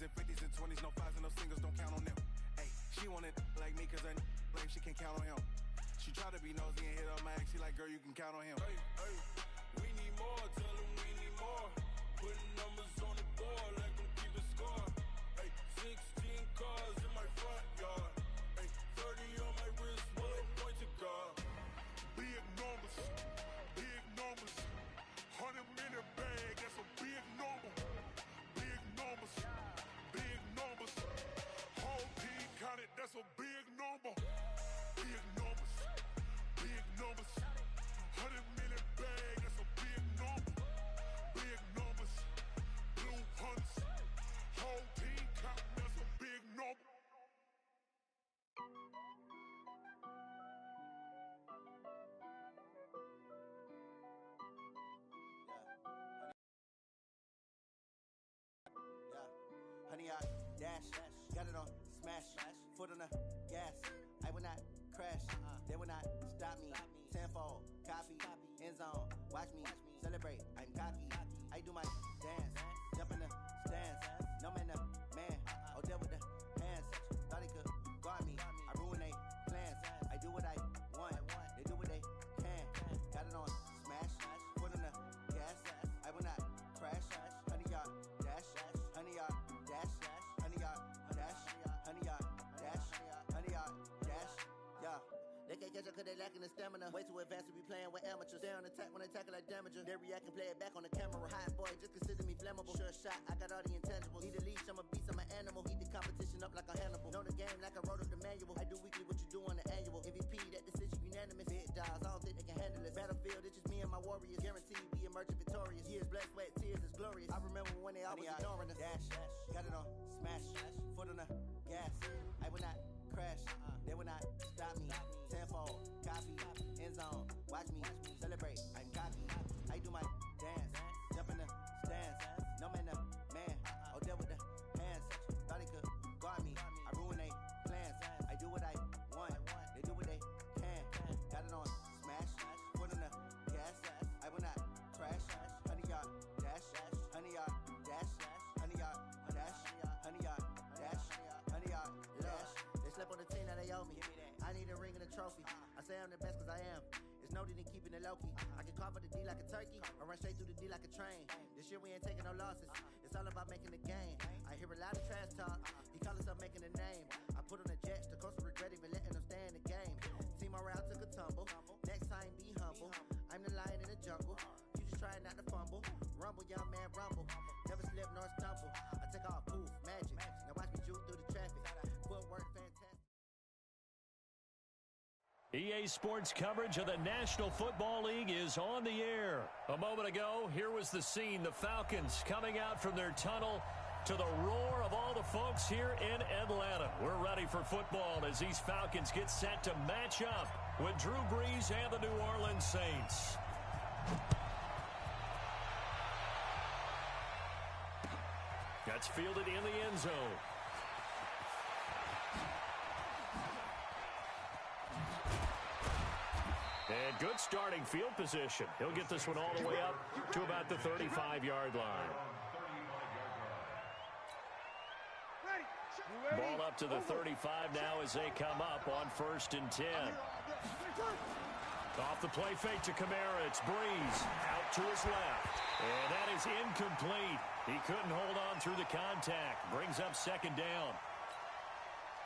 and 50s and 20s, no fives and no singles, don't count on them. Hey, she wanted like me cause her lame, she can't count on him. She tried to be nosy and hit up my ex, she like, girl, you can count on him. Hey, hey, we need more, tell them we need more. Putting numbers on the board, like them keep a score. Hey, 16 cars in my front yard. Hey, 30 on my wrist, bullet point to guard. Big numbers, 100 minute bag, that's a big number. Big numbers, whole team counted, that's a big number. Big numbers, 100 minute bag, that's a big number. Big numbers, blue hunts, whole team counting, that's a big number. Honey, I dash, got it on smash, foot on the gas. I will not crash, they will not stop me. Tenfold, copy, end zone, watch me celebrate. I'm cocky, I do my dance, jump in the stands. No man, the man, Odell with the hands. Thought he could guard me, I ruin they plans. I do what I want, they do what they can. Got it on smash, foot on the gas. I will not crash, honey, y'all dash, honey, y'all dash, honey, y'all dash, honey, y'all dash, honey, y'all dash, yeah. They can't catch up cause they lacking the stamina. Way too advanced to be playing with amateurs. Stay on attack when they tackle like damager. They react and play it back on the camera. Hot boy, just consider me flammable. Sure shot, I got all the intangibles. Need a leash, I'm a beast, I'm an animal. Heat the competition up like a Hannibal. Know the game like I wrote up the manual. I do weekly what you do on the annual. MVP, that decision unanimous. Big dials, I don't think they can handle it. Battlefield, it's just me and my warriors. Guaranteed we emerging victorious. Years, blood, sweat, tears is glorious. I remember when they always ignoring us. Dash, got it on smash, foot on the gas. I will not crash, they will not stop me. Tenfold, copy, end zone, watch me celebrate. I'm cocky, I do my dance, jump in the stands. No man, the man, Odell with the hands. Thought he could guard me, I ruin they plans. I do what I want, they do what they can. Got it on smash, foot on the gas. I will not crash, honey, y'all dash, honey, y'all dash, honey, y'all dash, honey, y'all dash, honey, y'all dash. They slept on the team, now they owe me. I need a ring and a trophy. I say I'm the best cause I am. It's no need in keeping it low-key. I can carve up the D like a turkey, or run straight through the D like a train. This year we ain't taking no losses. It's all about making the game. I hear a lot of trash talk. He call himself making a name. I put on the Jets, the coach will regret even letting them stay in the game. Team morale took a tumble. Next time be humble. I'm the lion in the jungle. You just trying not to fumble. Rumble, young man, rumble. Never slip nor stumble. I take off, poof, magic. Now watch me juke through the traffic. Footwork fantastic. EA Sports coverage of the National Football League is on the air. A moment ago, here was the scene. The Falcons coming out from their tunnel to the roar of all the folks here in Atlanta. We're ready for football as these Falcons get set to match up with Drew Brees and the New Orleans Saints. That's fielded in the end zone. And good starting field position. He'll get this one all the way up to about the 35-yard line. Ball up to the 35 now as they come up on 1st and 10. Off the play fake to Kamara. It's Brees out to his left. And that is incomplete. He couldn't hold on through the contact. Brings up 2nd down.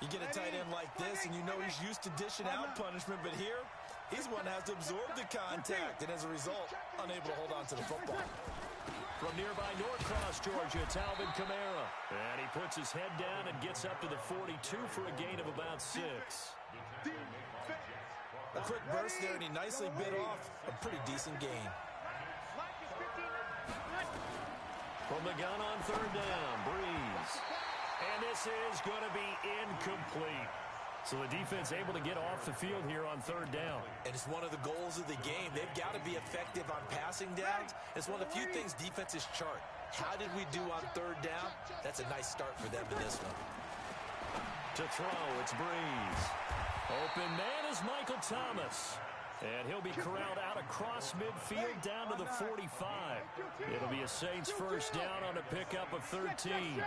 You get a tight end like this, and you know he's used to dishing out punishment, but here, he's one that has to absorb the contact, and as a result, unable to hold on to the football. From nearby Norcross, Georgia, it's Alvin Kamara. And he puts his head down and gets up to the 42 for a gain of about 6. A quick burst there, and he nicely bit off a pretty decent gain. From the gun on 3rd down, Brees. And this is going to be incomplete. So the defense able to get off the field here on 3rd down. And it's one of the goals of the game. They've got to be effective on passing downs. It's one of the few things defenses chart. How did we do on 3rd down? That's a nice start for them in this one. To throw, it's Brees. Open man is Michael Thomas. And he'll be corralled out across midfield down to the 45. It'll be a Saints 1st down on a pickup of 13.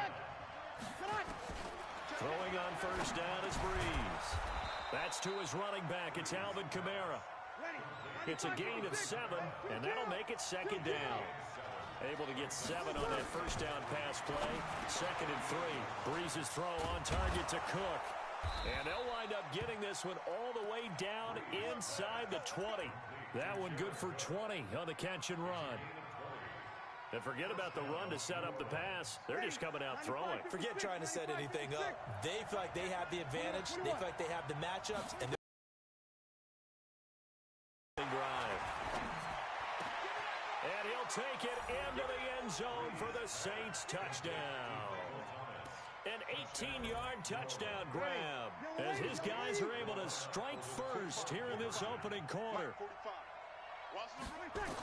Throwing on first down is Breeze. That's to his running back. It's Alvin Kamara. It's a gain of 7, and that'll make it second down. Able to get 7 on that first down pass play. 2nd and 3. Breeze's throw on target to Cook. And they'll wind up getting this one all the way down inside the 20. That one good for 20 on the catch and run. And forget about the run to set up the pass. They're just coming out throwing. Forget trying to set anything up. They feel like they have the advantage. They feel like they have the matchups. And drive. And he'll take it into the end zone for the Saints touchdown. An 18-yard touchdown grab as his guys are able to strike first here in this opening quarter.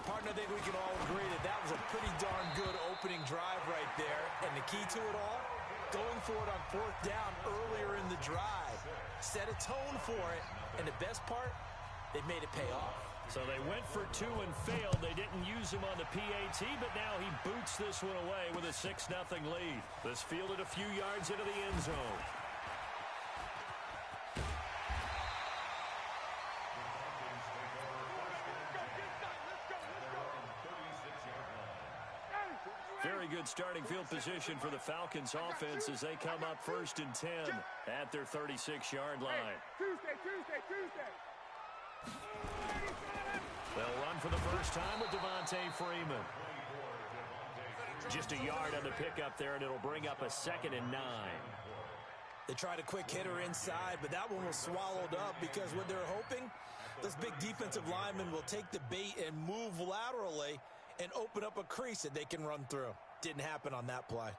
Partner, I think we can all agree that that was a pretty darn good opening drive right there. And the key to it all, going for it on 4th down earlier in the drive. Set a tone for it. And the best part, they made it pay off. So they went for 2 and failed. They didn't use him on the PAT, but now he boots this one away with a 6-0 lead. This fielded a few yards into the end zone. Very good starting field position for the Falcons offense as they come up 1st and 10 at their 36-yard line. Tuesday. They'll run for the first time with Devontae Freeman. Just a yard on the pickup there, and it'll bring up a 2nd and 9. They tried a quick hitter inside, but that one was swallowed up because what they're hoping, this big defensive lineman will take the bait and move laterally and open up a crease that they can run through. Didn't happen on that play.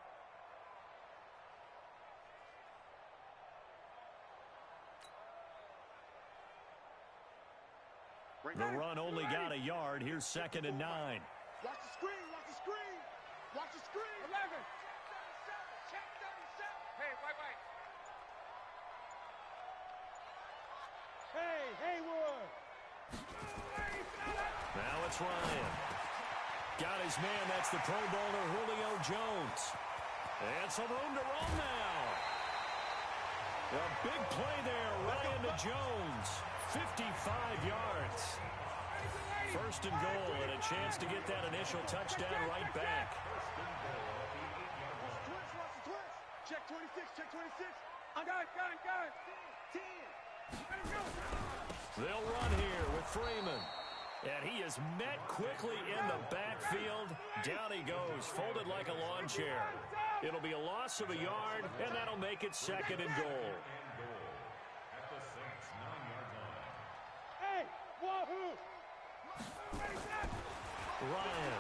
The run only got a yard. Here's 2nd and 9. Watch the screen. Watch the screen. 11. Check 37. Hey, wait. Hey, Haywood. Now it's Ryan. Got his man. That's the Pro Bowler Julio Jones. And some room to run now. A big play there. Ryan to Jones. 55 yards. 1st and goal, and a chance to get that initial touchdown right back. Check 26. I got it. 10. They'll run here with Freeman. And he is met quickly in the backfield. Down he goes, folded like a lawn chair. It'll be a loss of a yard, and that'll make it 2nd and goal. Hey, wahoo! Ryan.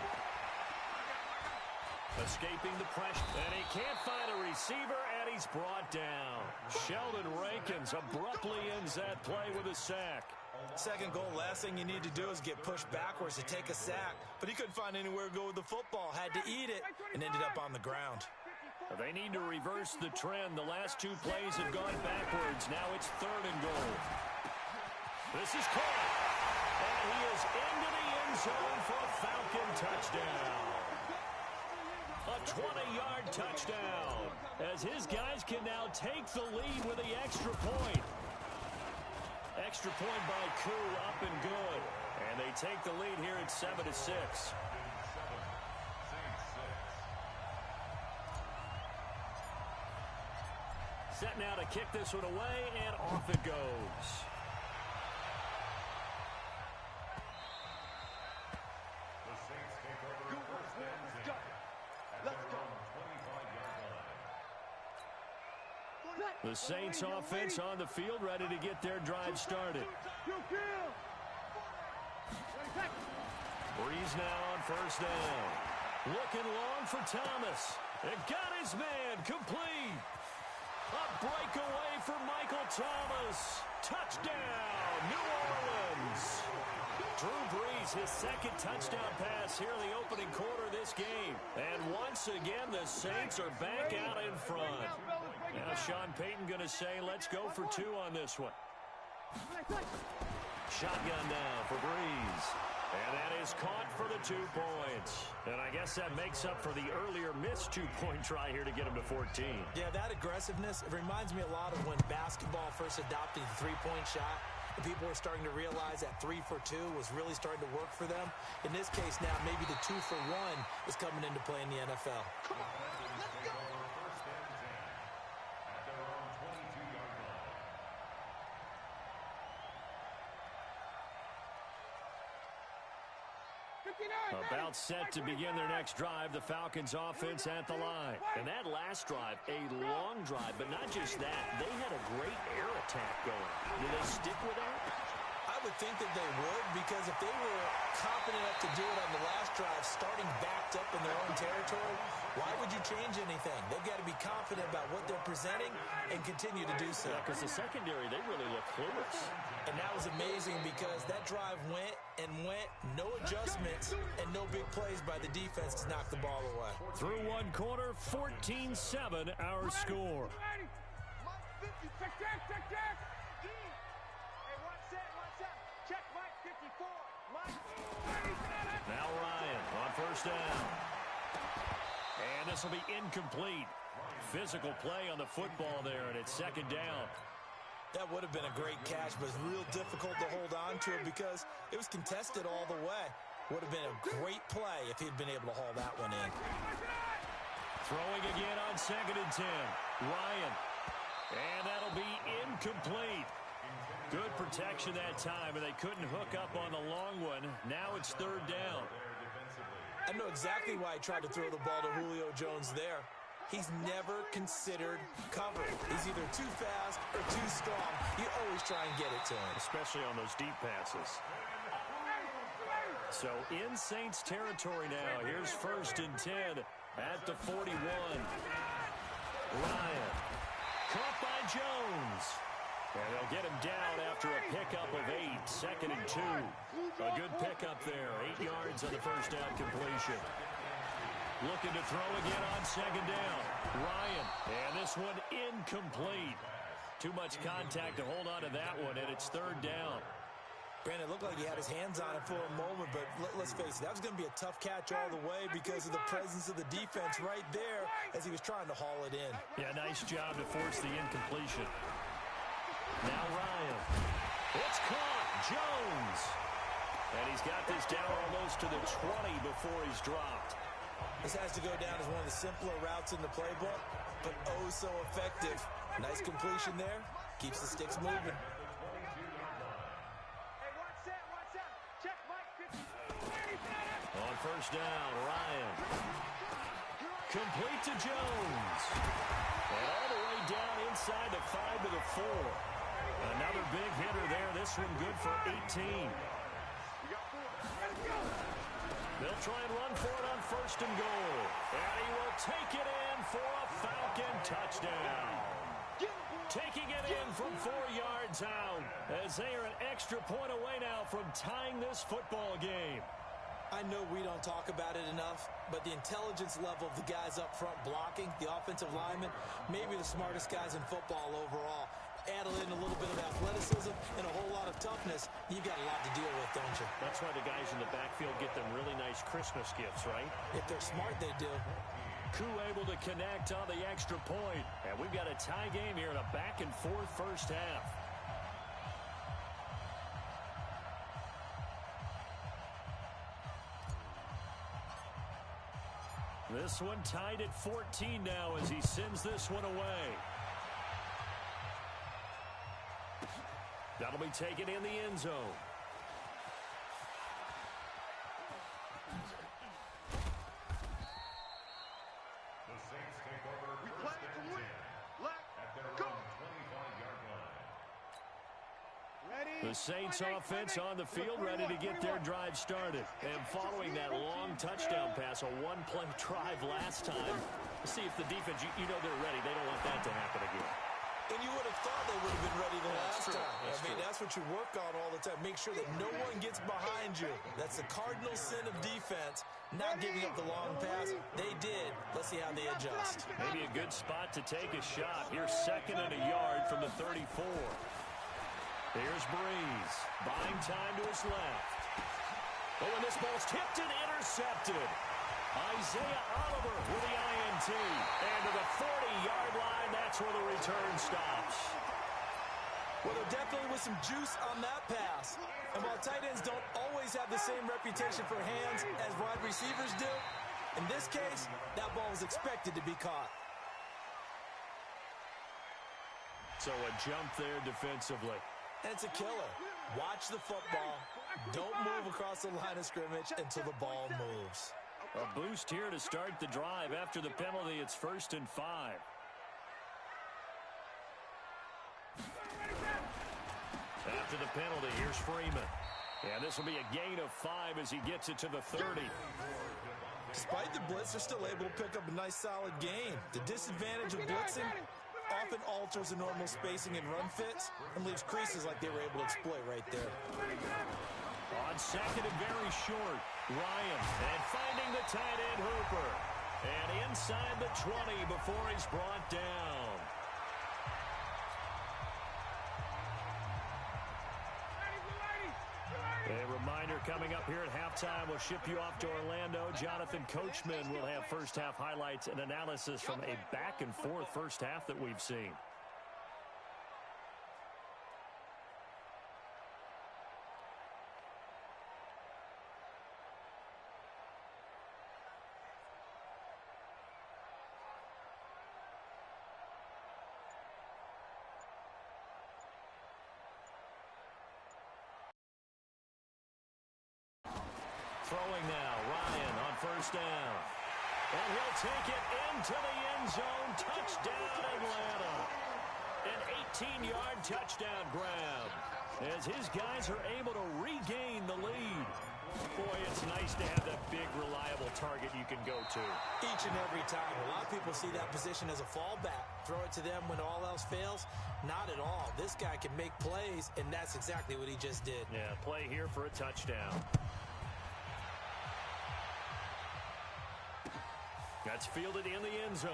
Escaping the pressure. And he can't find a receiver, and he's brought down. Sheldon Rankins abruptly ends that play with a sack. 2nd goal, last thing you need to do is get pushed backwards to take a sack. But he couldn't find anywhere to go with the football. Had to eat it and ended up on the ground. They need to reverse the trend. The last 2 plays have gone backwards. Now it's 3rd and goal. This is caught. And he is into the end zone for a Falcon touchdown. A 20-yard touchdown as his guys can now take the lead with the extra point. Extra point by Koo, up and good. And they take the lead here at 7-6. Set now to kick this one away, and off it goes. The Saints offense on the field, ready to get their drive started. Breeze now on 1st down. Looking long for Thomas. And got his man complete. A breakaway for Michael Thomas. Touchdown, New Orleans. Drew Brees, his 2nd touchdown pass here in the opening quarter of this game. And once again, the Saints are back out in front. Now Sean Payton going to say, let's go for 2 on this one. Shotgun now for Brees. And that is caught for the 2 points. And I guess that makes up for the earlier missed 2-point try here to get him to 14. Yeah, that aggressiveness, it reminds me a lot of when basketball first adopted the three-point shot. And people were starting to realize that 3 for 2 was really starting to work for them. In this case now, maybe the 2 for 1 is coming into play in the NFL. Come on, let's go. About set to begin their next drive, the Falcons offense at the line. And that last drive, a long drive, but not just that. They had a great air attack going. Do they stick with that? I would think that they would, because if they were confident enough to do it on the last drive, starting backed up in their own territory, why would you change anything? They've got to be confident about what they're presenting and continue to do so. Yeah, because the secondary, they really look clueless. And that was amazing because that drive went and went, no adjustments, and no big plays by the defense to knock the ball away. Through one quarter, 14-7 our score. Now Ryan on first down. And this will be incomplete. Physical play on the football there, and it's second down. That would have been a great catch, but it's real difficult to hold on to it because it was contested all the way. Would have been a great play if he'd been able to haul that one in. Throwing again on 2nd and 10. Ryan. And that'll be incomplete. Good protection that time, and they couldn't hook up on the long one. Now it's third down. I know exactly why he tried to throw the ball to Julio Jones there. He's never considered cover. He's either too fast or too strong. You always try and get it to him. Especially on those deep passes. So in Saints territory now. Here's 1st and 10 at the 41. Ryan. Caught by Jones. And they'll get him down after a pickup of 8. 2nd and 2. A good pickup there. 8 yards on the first down completion. Looking to throw again on 2nd down. Ryan. And this one incomplete. Too much contact to hold on to that one, and it's third down. Brandon, it looked like he had his hands on it for a moment, but let's face it, that was going to be a tough catch all the way because of the presence of the defense right there as he was trying to haul it in. Yeah, nice job to force the incompletion. Now Ryan. It's caught. Jones. And he's got this down almost to the 20 before he's dropped. This has to go down as one of the simpler routes in the playbook, but oh so effective. Nice completion there. Keeps the sticks moving. On first down, Ryan. Complete to Jones. And all the way down inside the 5 to the 4. Another big hitter there. This one good for 18. They'll try and run for it on 1st and goal. And he will take it in for a Falcon touchdown. Taking it in from 4 yards out as they are an extra point away now from tying this football game. I know we don't talk about it enough, but the intelligence level of the guys up front blocking, the offensive linemen, maybe the smartest guys in football overall. Add in a little bit of athleticism and a whole lot of toughness, you've got a lot to deal with, don't you? That's why the guys in the backfield get them really nice Christmas gifts, right? If they're smart, they do. Koo able to connect on the extra point. And we've got a tie game here in a back-and-forth first half. This one tied at 14 now as he sends this one away. That'll be taken in the end zone. The Saints take over. We play to win. Let's go. 25-yard line. Ready? The Saints offense on the field, ready to get their drive started. And following that long touchdown pass, a one-play drive last time, see if the defense, you know they're ready. They don't want that to happen again. And you would have thought they would have been ready the last time. That's what you work on all the time. Make sure that no one gets behind you. That's the cardinal sin of defense, not giving up the long pass. They did. Let's see how they adjust. Maybe a good spot to take a shot. Here's 2nd and a yard from the 34. Here's Breeze, buying time to his left. Oh, and this ball's tipped and intercepted. Isaiah Oliver with the INT. And to the 40-yard line, that's where the return stops. Well, there definitely was some juice on that pass. And while tight ends don't always have the same reputation for hands as wide receivers do, in this case, that ball was expected to be caught. So a jump there defensively. And it's a killer. Watch the football. Don't move across the line of scrimmage until the ball moves. A boost here to start the drive. After the penalty, it's 1st and 5. After the penalty, here's Freeman. And this will be a gain of 5 as he gets it to the 30. Despite the blitz, they're still able to pick up a nice, solid gain. The disadvantage of blitzing often alters the normal spacing and run fits and leaves creases like they were able to exploit right there. On second and very short, Ryan, and finding the tight end Hooper. And inside the 20 before he's brought down. A reminder coming up here at halftime. We'll ship you off to Orlando. Jonathan Coachman will have first-half highlights and analysis from a back-and-forth first half that we've seen. Throwing now, Ryan on first down. And he'll take it into the end zone. Touchdown, Atlanta. An 18-yard touchdown grab as his guys are able to regain the lead. Boy, it's nice to have that big, reliable target you can go to. Each and every time. A lot of people see that position as a fallback. Throw it to them when all else fails. Not at all. This guy can make plays, and that's exactly what he just did. Yeah, play here for a touchdown. That's fielded in the end zone.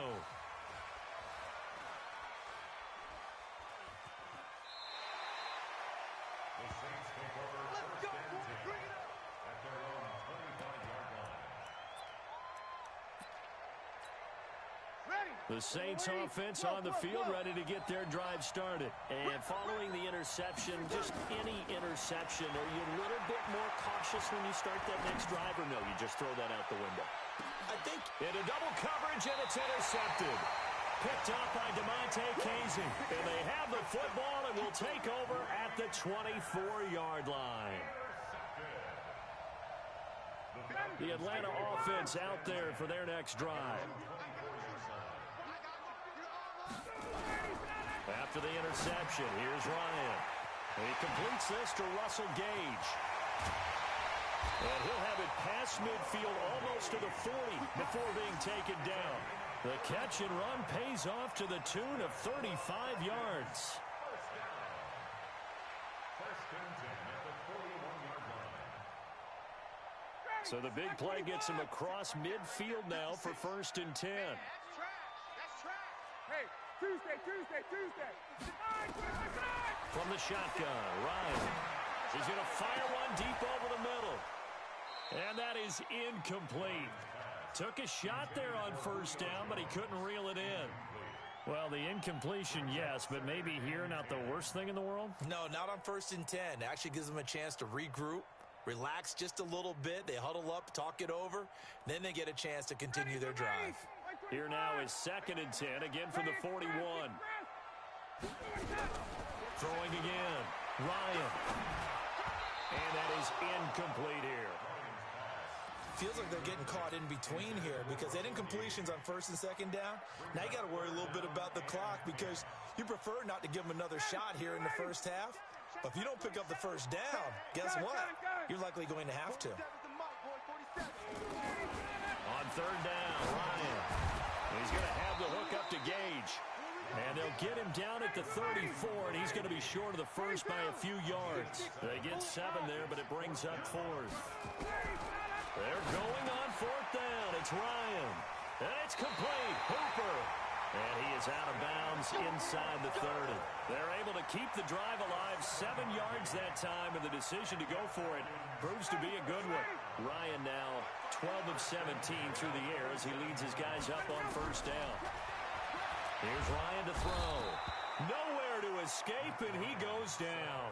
The Saints offense on the field, ready to get their drive started. And following the interception, just any interception, are you a little bit more cautious when you start that next drive, or no, you just throw that out the window? I think into double coverage, and it's intercepted. Picked up by DeMonte Casey. And they have the football and will take over at the 24-yard line. The Atlanta offense out there for their next drive. After the interception, here's Ryan. And he completes this to Russell Gage. And he'll have it past midfield almost to the 40 before being taken down. The catch and run pays off to the tune of 35 yards. So the big play gets him across midfield now for 1st and 10. That's track. Hey, Tuesday. From the shotgun, Ryan. He's going to fire one deep over the middle. And that is incomplete. Took a shot there on first down, but he couldn't reel it in. Well, the incompletion, yes, but maybe here not the worst thing in the world? No, not on 1st and 10. It actually gives them a chance to regroup, relax just a little bit. They huddle up, talk it over. Then they get a chance to continue their drive. Here now is 2nd and 10, again from the 41. Throwing again, Ryan. And that is incomplete here. Feels like they're getting caught in between here because they had incompletions on 1st and 2nd down. Now you got to worry a little bit about the clock because you prefer not to give them another shot here in the first half. But if you don't pick up the first down, guess what? You're likely going to have to. On 3rd down, Ryan. He's going to have the hook up to Gage. And they'll get him down at the 34, and he's going to be short of the first by a few yards. They get 7 there, but it brings up 4th. They're going on 4th down. It's Ryan. And it's complete. Hooper. And he is out of bounds inside the 30. They're able to keep the drive alive, 7 yards that time, and the decision to go for it proves to be a good one. Ryan now 12 of 17 through the air as he leads his guys up on first down. Here's Ryan to throw. Nowhere to escape, and he goes down.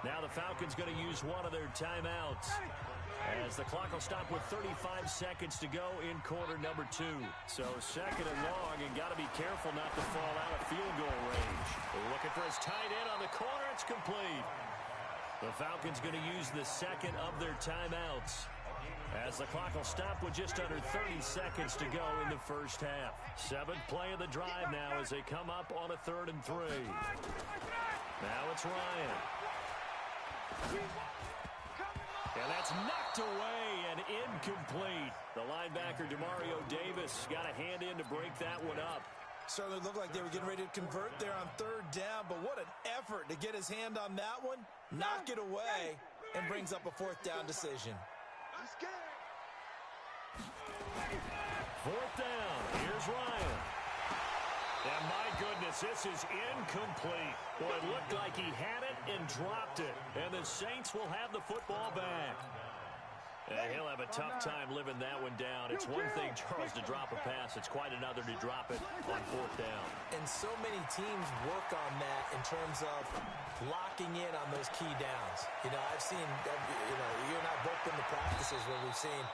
Now the Falcons going to use one of their timeouts, as the clock will stop with 35 seconds to go in quarter number 2. So second and long, and got to be careful not to fall out of field goal range. Looking for his tight end on the corner. It's complete. The Falcons going to use the second of their timeouts, as the clock will stop with just under 30 seconds to go in the first half. 7th play of the drive now as they come up on a 3rd and 3. Now it's Ryan. And that's knocked away and incomplete. The linebacker, Demario Davis, got a hand in to break that one up. Certainly looked like they were getting ready to convert there on 3rd down, but what an effort to get his hand on that one, knock it away, and brings up a 4th down decision. 4th down. Here's Ryan. And my goodness, this is incomplete. Well, it looked like he had it and dropped it. And the Saints will have the football back. And he'll have a tough time living that one down. It's one thing, Charles, to drop a pass. It's quite another to drop it on 4th down. And so many teams work on that in terms of locking in on those key downs. You know, I've seen, you and I both been to practices where we've seen,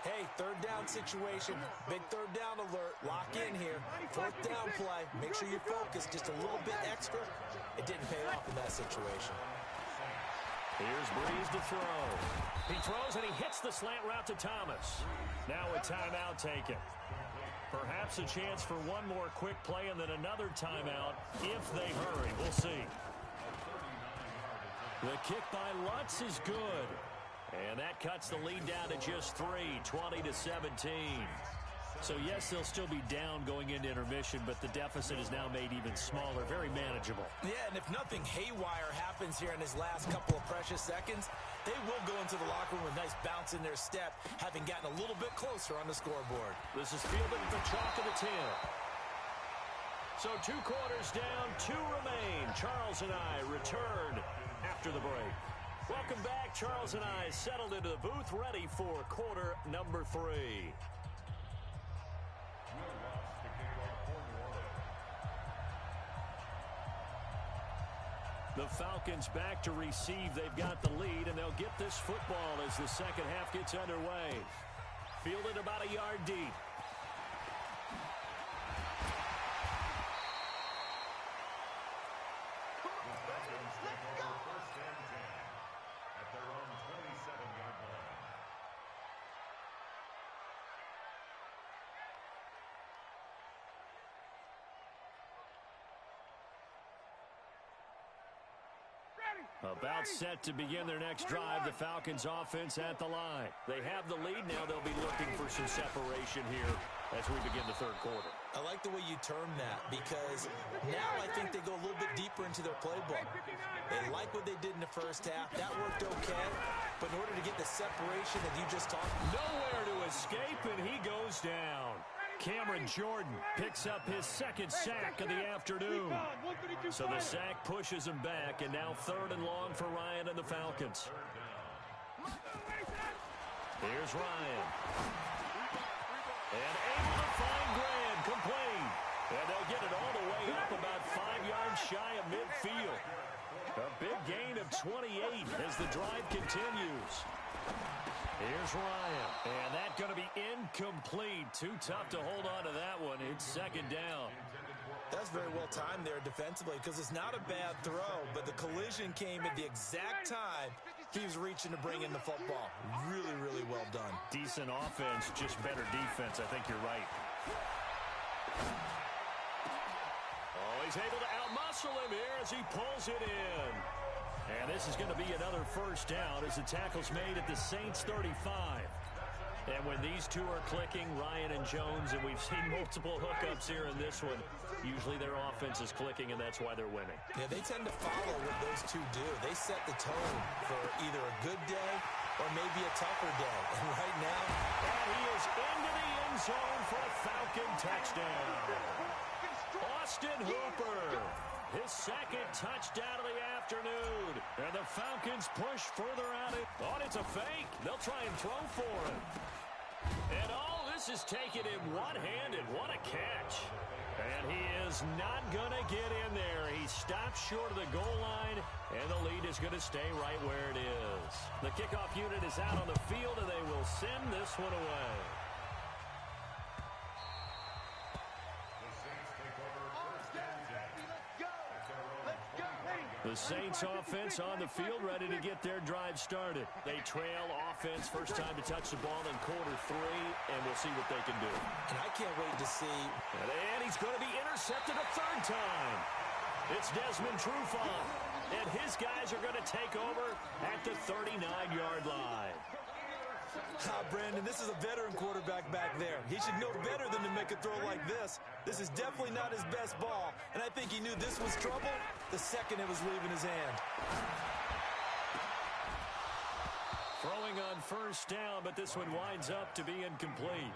hey, 3rd down situation, big 3rd down alert, lock in here, 4th down play, make sure you focus just a little bit extra. It didn't pay off in that situation. Here's Breeze to throw. He throws and he hits the slant route to Thomas. Now a timeout taken. Perhaps a chance for one more quick play and then another timeout if they hurry. We'll see. The kick by Lutz is good. And that cuts the lead down to just 3, 20-17. So, yes, they'll still be down going into intermission, but the deficit is now made even smaller, very manageable. Yeah, and if nothing haywire happens here in his last couple of precious seconds, they will go into the locker room with a nice bounce in their step, having gotten a little bit closer on the scoreboard. This is fielded at the chalk of the 10. So 2 quarters down, 2 remain. Charles and I return after the break. Welcome back. Charles and I settled into the booth, ready for quarter number 3. The Falcons back to receive. They've got the lead, and they'll get this football as the second half gets underway. Fielded about a yard deep. About set to begin their next drive, the Falcons offense at the line. They have the lead. Now they'll be looking for some separation here as we begin the 3rd quarter. I like the way you term that, because now I think they go a little bit deeper into their playbook. They like what they did in the first half. That worked okay, but in order to get the separation that you just talked about. Nowhere to escape, and he goes down. Cameron Jordan picks up his 2nd sack of the afternoon. So the sack pushes him back, and now 3rd and long for Ryan and the Falcons. Here's Ryan. And able to find Graham, complete. And they'll get it all the way up about 5 yards shy of midfield. A big gain of 28 as the drive continues. Here's Ryan, and that's going to be incomplete. Too tough to hold on to that one. It's 2nd down. That's very well timed there defensively, because it's not a bad throw, but the collision came at the exact time he was reaching to bring in the football. Really, really well done. Decent offense, just better defense. I think you're right. Oh, he's able to outmuscle him here as he pulls it in. And this is going to be another 1st down as the tackle's made at the Saints 35. And when these two are clicking, Ryan and Jones, and we've seen multiple hookups here in this one, usually their offense is clicking, and that's why they're winning. Yeah, they tend to follow what those two do. They set the tone for either a good day or maybe a tougher day. And right now, and he is into the end zone for a Falcon touchdown. Austin Hooper. His second touchdown of the afternoon. And the Falcons push further out. It's a fake. They'll try and throw for it. And all this is taken in one-handed. What a catch. And he is not going to get in there. He stops short of the goal line, and the lead is going to stay right where it is. The kickoff unit is out on the field, and they will send this one away. The Saints offense on the field, ready to get their drive started. They trail offense, first time to touch the ball in quarter 3, and we'll see what they can do. And I can't wait to see. And he's going to be intercepted a third time. It's Desmond Trufant, and his guys are going to take over at the 39-yard line. Brandon, this is a veteran quarterback back there. He should know better than to make a throw like this. This is definitely not his best ball, and I think he knew this was trouble the second it was leaving his hand. Throwing on first down, but this one winds up to be incomplete.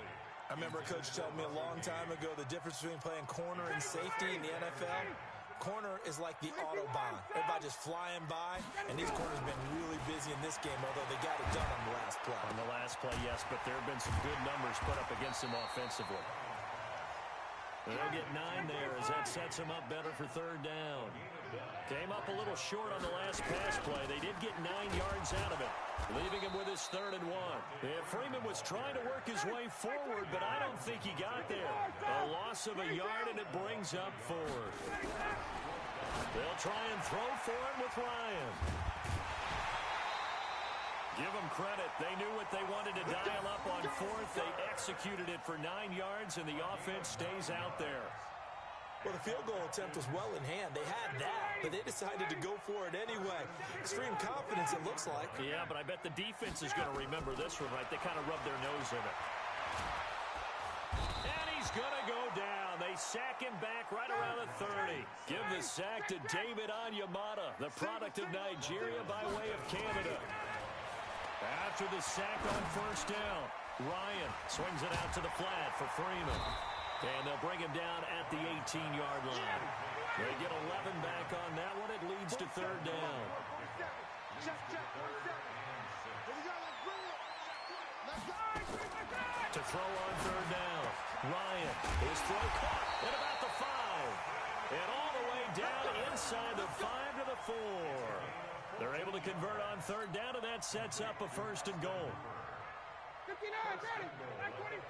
I remember a coach telling me a long time ago the difference between playing corner and safety in the NFL. Corner is like the Autobahn. Everybody just flying by, and these corners have been really busy in this game, although they got it done on the last play. On the last play, yes, but there have been some good numbers put up against them offensively. They'll get 9 there as that sets them up better for third down. Came up a little short on the last pass play. They did get 9 yards out of it, leaving him with his 3rd and 1. And Freeman was trying to work his way forward, but I don't think he got there. A loss of a yard, and it brings up 4. They'll try and throw for him with Ryan. Give them credit. They knew what they wanted to dial up on 4th. They executed it for 9 yards, and the offense stays out there. Well, the field goal attempt was well in hand. They had that, but they decided to go for it anyway. Extreme confidence, it looks like. Yeah, but I bet the defense is going to remember this one, right? They kind of rubbed their nose in it. And he's going to go down. They sack him back right around the 30. Give the sack to David Onyemata, the product of Nigeria by way of Canada. After the sack on first down, Ryan swings it out to the flat for Freeman. And they'll bring him down at the 18-yard line. They get 11 back on that one. It leads to third down. To throw on third down, Ryan, his throw caught at about the 5. And all the way down inside the 5 to the 4. They're able to convert on third down, and that sets up a 1st and goal. 59, ready, 25,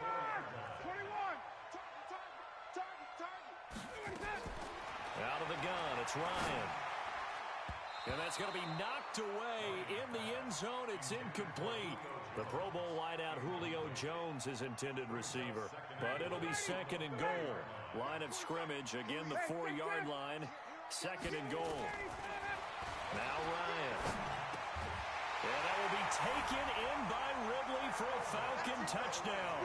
21. Out of the gun, it's Ryan. And that's going to be knocked away in the end zone. It's incomplete. The Pro Bowl wideout Julio Jones is intended receiver. But it'll be 2nd and goal. Line of scrimmage, again the 4-yard line. 2nd and goal. Now Ryan. And that will be taken in by Ridley for a Falcon touchdown.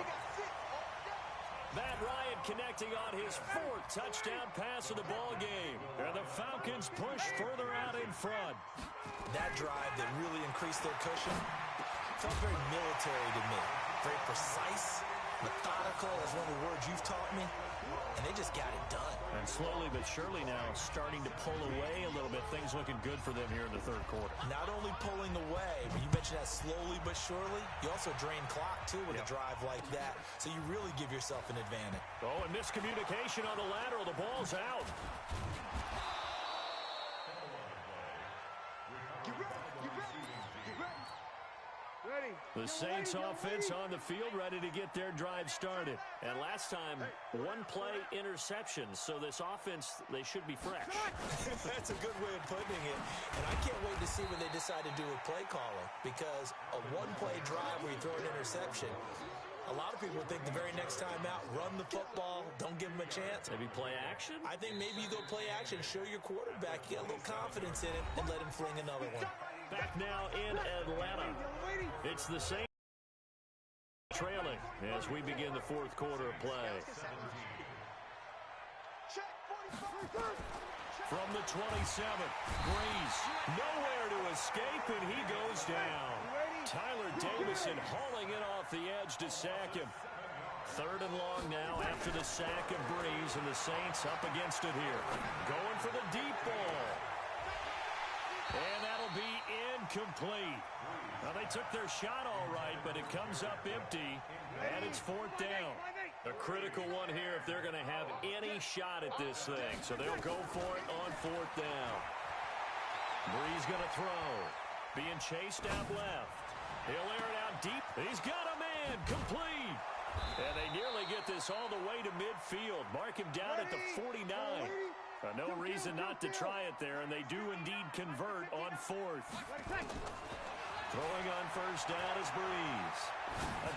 Matt Ryan connecting on his 4th touchdown pass of the ball game. And the Falcons push further out in front. That drive that really increased their cushion felt very military to me. Very precise, methodical, is one of the words you've taught me. And they just got it done. And slowly but surely now starting to pull away a little bit. Things looking good for them here in the third quarter. Not only pulling away, but you mentioned that slowly but surely. You also drain clock, too, with a drive like that. So you really give yourself an advantage. Oh, and miscommunication on the lateral. The ball's out. The Saints offense on the field ready to get their drive started. And last time, 1-play interception. So this offense, they should be fresh. That's a good way of putting it. And I can't wait to see what they decide to do with play calling. Because a 1-play drive where you throw an interception, a lot of people think the very next time out, run the football, don't give them a chance. Maybe play action? I think maybe you go play action, show your quarterback, get a little confidence in it, and let him fling another one. Back now in Atlanta. It's the Saints trailing as we begin the fourth quarter of play. From the 27th, Breeze nowhere to escape, and he goes down. Tyler Davison hauling it off the edge to sack him. 3rd and long now after the sack of Breeze. Bears and the Saints up against it here. Going for the deep ball. And that'll be incomplete. Well, they took their shot all right, but it comes up empty, and it's fourth down. A critical one here if they're going to have any shot at this thing. So they'll go for it on fourth down. Brees going to throw. Being chased out left. He'll air it out deep. He's got a man. Complete. And they nearly get this all the way to midfield. Mark him down at the 49. No reason not to try it there, and they do indeed convert on fourth. Throwing on first down is Brees.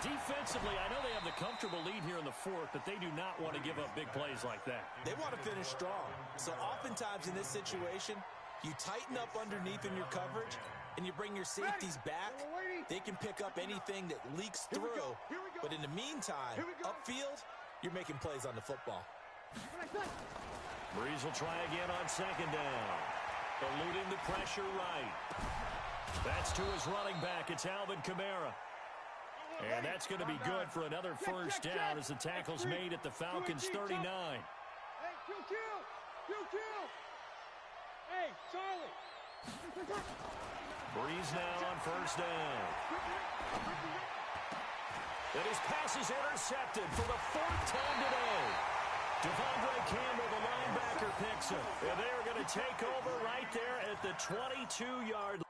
Defensively, I know they have the comfortable lead here in the fourth, but they do not want to give up big plays like that. They want to finish strong. So oftentimes in this situation, you tighten up underneath in your coverage, and you bring your safeties back. They can pick up anything that leaks through. But in the meantime, upfield, you're making plays on the football. Brees will try again on second down. Eluding the pressure right. That's to his running back. It's Alvin Kamara. And that's going to be good for another first down as the tackle's made at the Falcons' 39. Hey, Q. Hey, Charlie. Brees now on first down. And his pass is intercepted for the fourth time today. Devondre Campbell, the linebacker, picks him. And they are going to take over right there at the 22-yard line.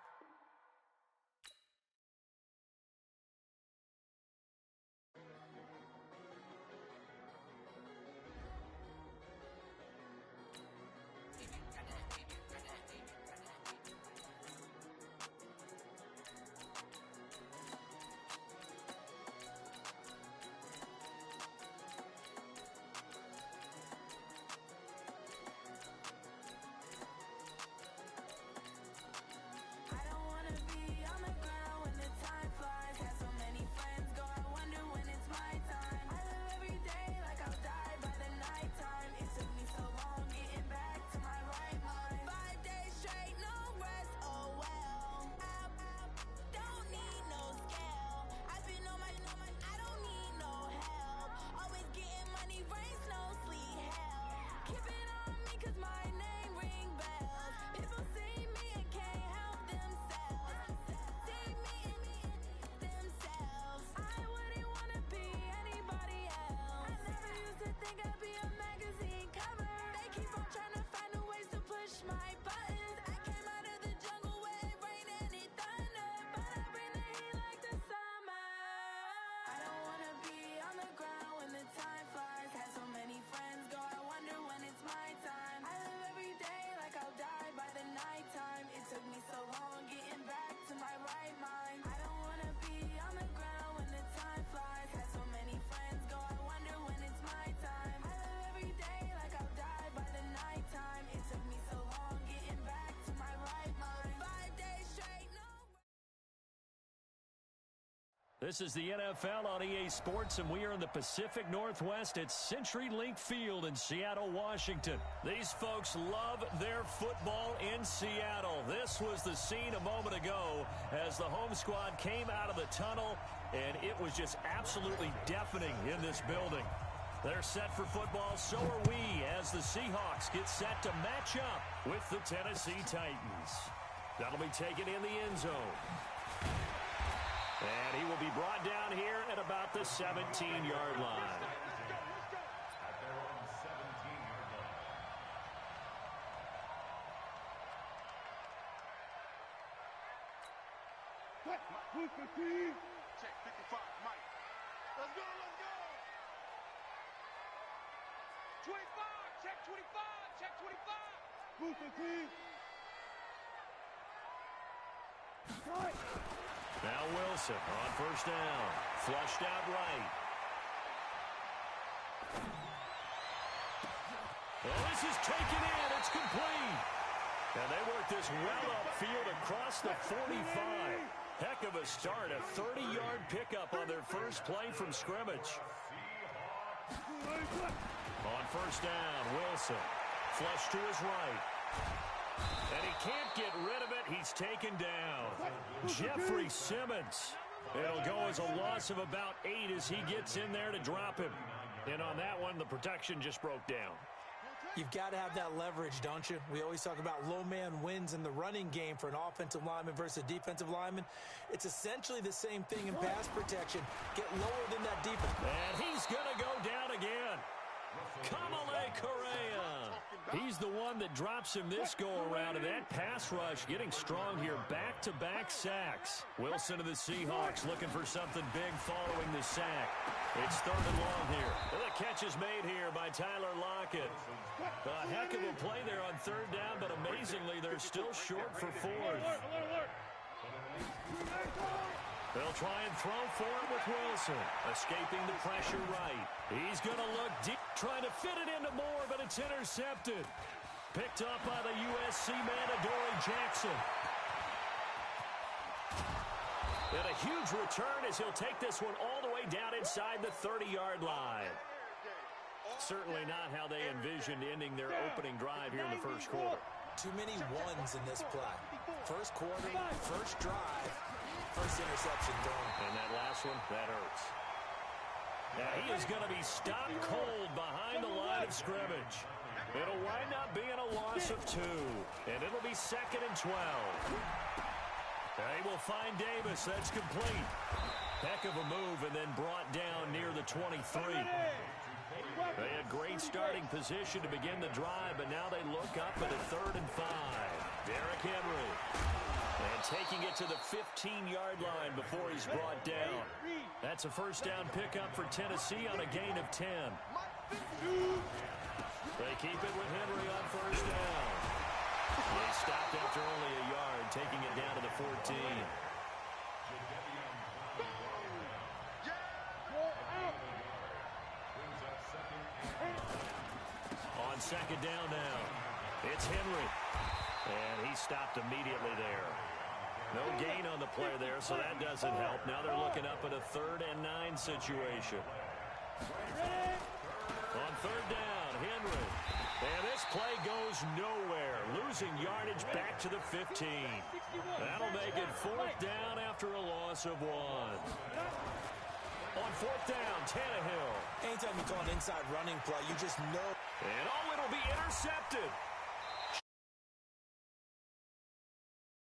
This is the NFL on EA Sports, and we are in the Pacific Northwest at CenturyLink Field in Seattle, Washington. These folks love their football in Seattle. This was the scene a moment ago as the home squad came out of the tunnel, and it was just absolutely deafening in this building. They're set for football, so are we, as the Seahawks get set to match up with the Tennessee Titans. That'll be taken in the end zone. And he will be brought down here at about the 17-yard line. Check 55, Mike. Let's go. 25, check 25. Booster T. Now Wilson on first down. Flushed out right. Well, this is taken in. It's complete. And they work this well upfield across the 45. Heck of a start. A 30-yard pickup on their first play from scrimmage. On first down, Wilson. Flush to his right. And he can't get rid of it. He's taken down. Jeffrey Simmons. It'll go as a loss of about 8 as he gets in there to drop him. And on that one, the protection just broke down. You've got to have that leverage, don't you? We always talk about low man wins in the running game for an offensive lineman versus a defensive lineman. It's essentially the same thing in pass protection. Get lower than that defense. And he's going to go down again. Kamale Correa. He's the one that drops him this go-around, and that pass rush getting strong here. Back-to-back sacks. Wilson of the Seahawks looking for something big following the sack. It's 3rd and long here. The catch is made here by Tyler Lockett. A heck of a play there on 3rd down, but amazingly, they're still short for 4th. They'll try and throw for it with Wilson. Escaping the pressure right. He's going to look deep, trying to fit it into Moore, but it's intercepted. Picked up by the USC man, Adoree Jackson. And a huge return as he'll take this one all the way down inside the 30-yard line. Certainly not how they envisioned ending their opening drive here in the first quarter. Too many ones in this play. First quarter, first drive, first interception thrown. And that last one, that hurts. Now he is going to be stopped cold behind the line of scrimmage. It'll wind up being a loss of 2. And it'll be 2nd and 12. They will find Davis. That's complete. Heck of a move and then brought down near the 23. They had great starting position to begin the drive, but now they look up at a 3rd and 5. Derrick Henry. And taking it to the 15-yard line before he's brought down. That's a first down pickup for Tennessee on a gain of 10. They keep it with Henry on first down. They stopped after only a yard, taking it down to the 14. On 2nd down now, it's Henry. And he stopped immediately there. No gain on the play there, so that doesn't help. Now they're looking up at a 3rd and 9 situation. On 3rd down, Henry. And this play goes nowhere. Losing yardage back to the 15. That'll make it 4th down after a loss of 1. On 4th down, Tannehill. Anytime you call an inside running play, you just know. And it'll be intercepted.